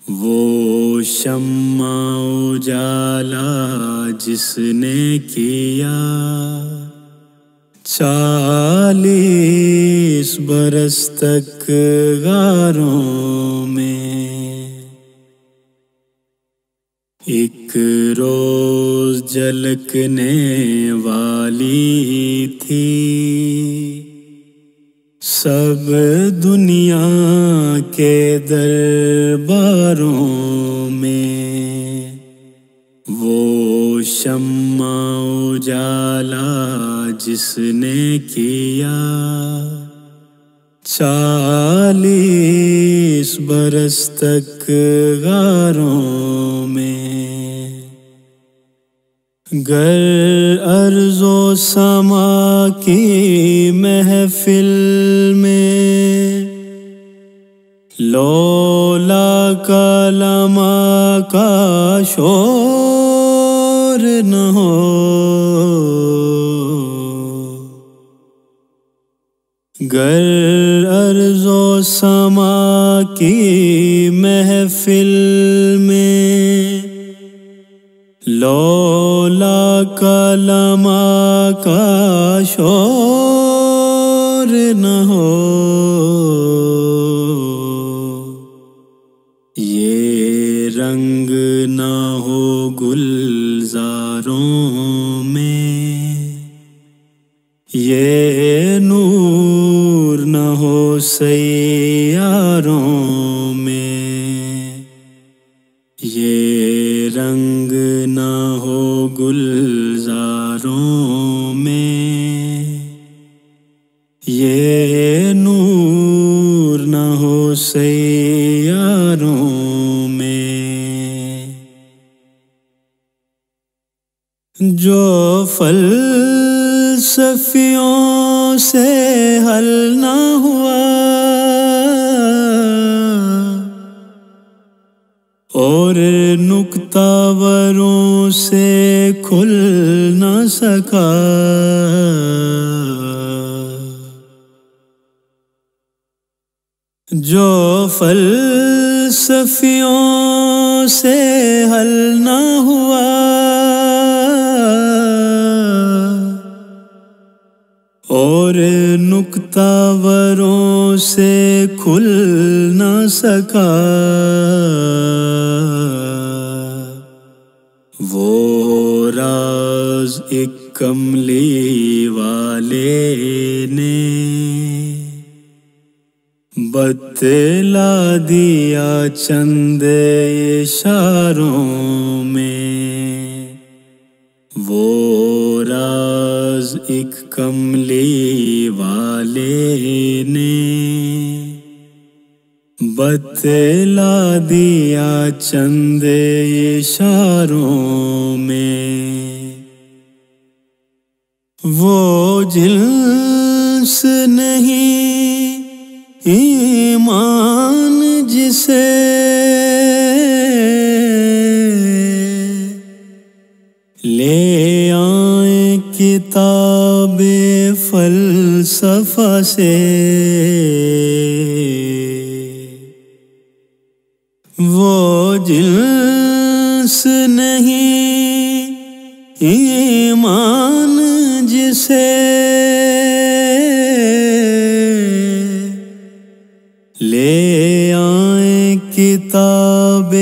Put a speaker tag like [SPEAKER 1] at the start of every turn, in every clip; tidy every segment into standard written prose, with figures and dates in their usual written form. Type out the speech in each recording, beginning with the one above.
[SPEAKER 1] وہ شمع اجالا جس نے کیا 40 برس تک غاروں میں، ایک روز جھلکنے والی تھی سب دنیا کے درباروں میں۔ وہ شمع اجالا جس نے کیا 40 برس تک غاروں میں۔ گر ارض و سما کی محفل میں لولا کلمہ کا شور نہ ہو، گر ارض و سما کی محفل میں لولا کلمہ کا شور نہ ہو، یہ رنگ نہ ہو گلزاروں میں، یہ نور نہ ہو سیاروں میں، یہ رنگ نہ ہو گلزاروں میں، یہ نور نہ ہو سیاروں میں۔ جو فلسفیوں سے حل نہ ہوا اور نکتہ وروں سے کھل نہ سکا، جو فلسفیوں سے حل نہ ہوا اور نکتہ وروں سے کھل نہ سکا، وہ راز ایک کملی والے نے بتلا دیا چند اشاروں میں۔ وہ راز ایک کملی والے نے بتلا دیا چند اشاروں میں۔ وہ جنس نہیں ایمان جسے لے آئیں کتاب فلسفہ سے، وہ جنس نہیں ایمان جسے لے آئیں کتاب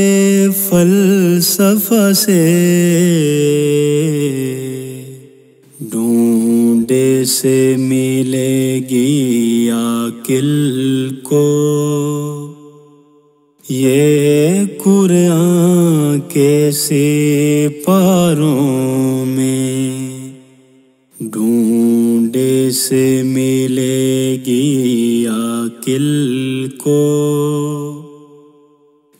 [SPEAKER 1] فلسفہ سے، ڈھونڈے سے ملے گی عاقل کو یہ قرآن کے سپاروں میں، ڈھونڈے سے ملے گی عاقل کو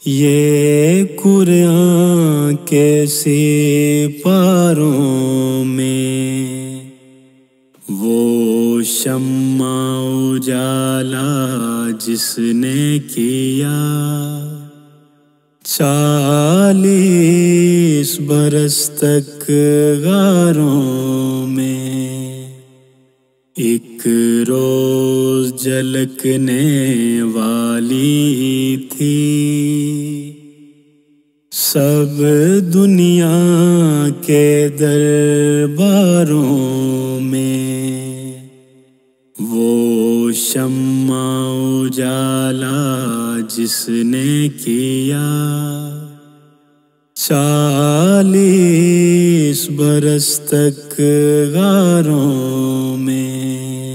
[SPEAKER 1] یہ قرآن کے سپاروں میں۔ وہ شمع اجالا جس نے کیا 40 برس تک غاروں میں، ایک روز جھلکنے والی تھی سب دنیا کے درباروں میں وہ شمع اجالا جس نے کیا 40 برس تک غاروں میں